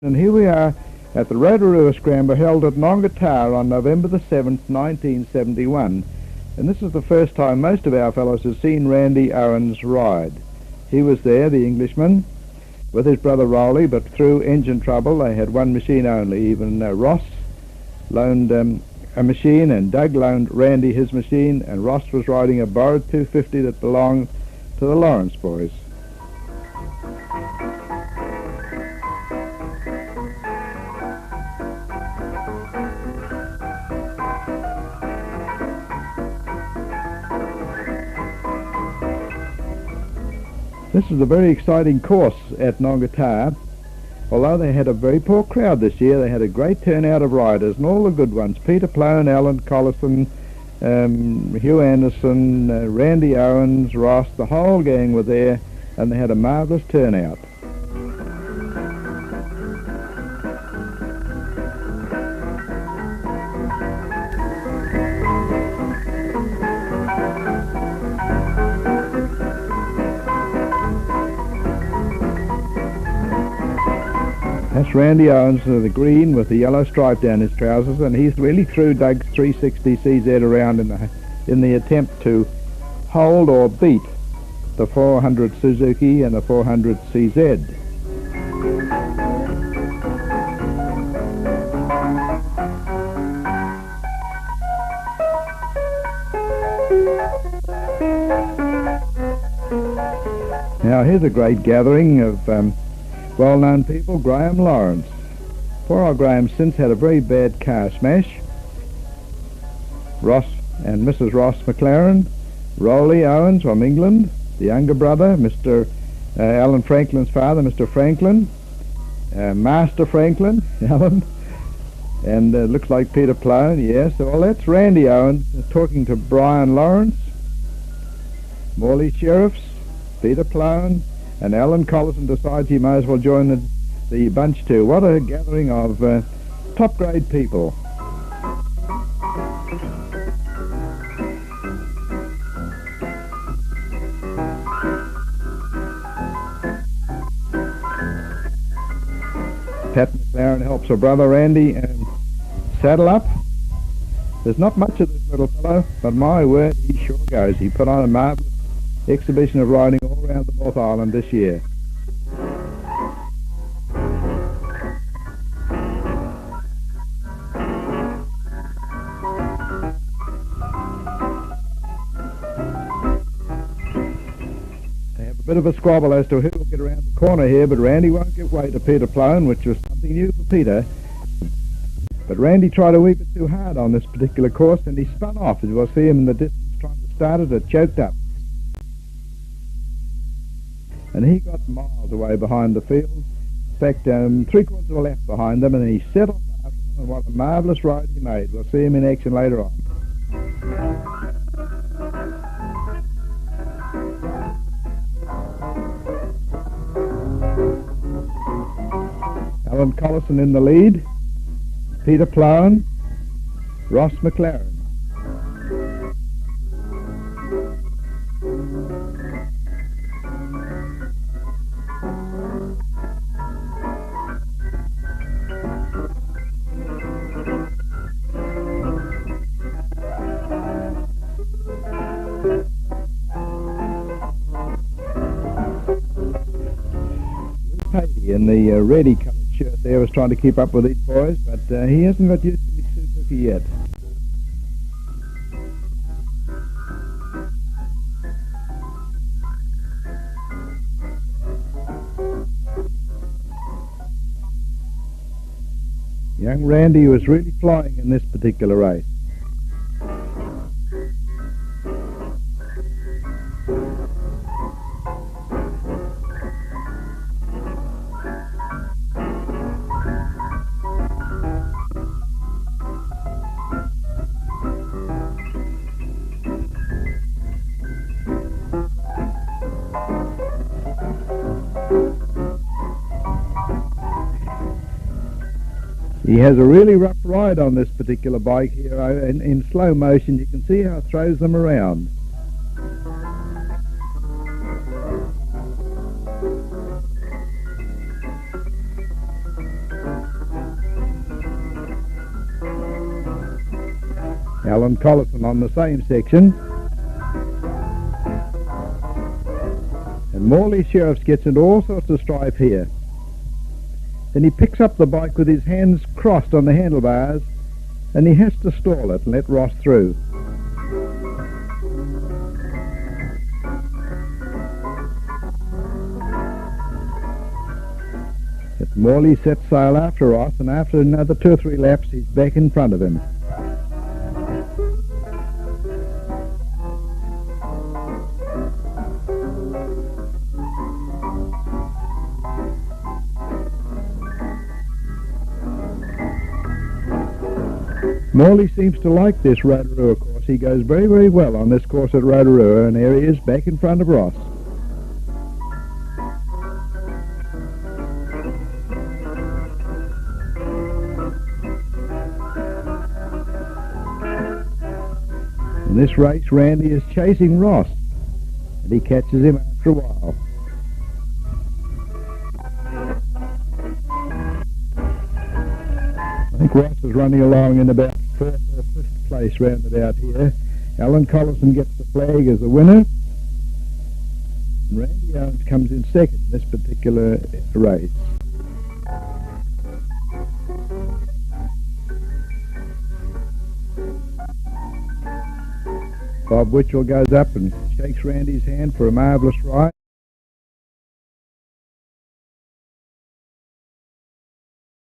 And here we are at the Rotorua Scramble held at Ngongotaha on November the 7th, 1971. And this is the first time most of our fellows have seen Randy Owen's ride. He was there, the Englishman, with his brother Rolly, but through engine trouble they had one machine only. Even Ross loaned a machine, and Doug loaned Randy his machine, and Ross was riding a borrowed 250 that belonged to the Lawrence boys. This is a very exciting course at Ngongotaha. Although they had a very poor crowd this year, they had a great turnout of riders, and all the good ones. Peter Plone, Alan Collison, Hugh Anderson, Randy Owens, Ross, the whole gang were there, and they had a marvellous turnout. That's Randy Owens, the green with the yellow stripe down his trousers, and he's really threw Doug's 360 CZ around in the attempt to hold or beat the 400 Suzuki and the 400 CZ. Now here's a great gathering of well-known people. Graeme Lawrence. Poor old Graeme since had a very bad car smash. Ross and Mrs. Ross McLaren. Randy Owens from England. The younger brother, Mr. Alan Franklin's father, Mr. Franklin. Master Franklin, Alan. And looks like Peter Plone, yes. Well, that's Randy Owens talking to Brian Lawrence. Morley Sheriffs, Peter Plone, and Alan Collison decides he may as well join the bunch too. What a gathering of top-grade people. Pat McLaren helps her brother Randy saddle up. There's not much of this little fellow, but my word, he sure goes. He put on a marvellous exhibition of riding all around the North Island this year. They have a bit of a squabble as to who will get around the corner here, but Randy won't give way to Peter Plone, which was something new for Peter. But Randy tried a wee bit too hard on this particular course, and he spun off. As we'll see him in the distance trying to start it, it choked up. And he got miles away behind the field. In fact, 3/4 of a lap behind them, and he settled after them, and what a marvellous ride he made. We'll see him in action later on. Alan Collison in the lead. Peter Plone, Ross McLaren. In the reddy coloured shirt there was trying to keep up with these boys, but he hasn't got used to his Suzuki yet. Young Randy was really flying in this particular race. He has a really rough ride on this particular bike here. In slow motion, you can see how it throws them around. Alan Collison on the same section. And Morley Sheriffs gets into all sorts of strife here. Then he picks up the bike with his hands crossed on the handlebars, and he has to stall it and let Ross through. But Morley sets sail after Ross, and after another 2 or 3 laps he's back in front of him. Morley seems to like this Rotorua course. He goes very, very well on this course at Rotorua, and there he is back in front of Ross. In this race, Randy is chasing Ross, and he catches him after a while. I think Ross is running along in about 4th or 5th place round about here. Alan Collison gets the flag as the winner, and Randy Owen comes in second in this particular race. Bob Witchell goes up and shakes Randy's hand for a marvellous ride.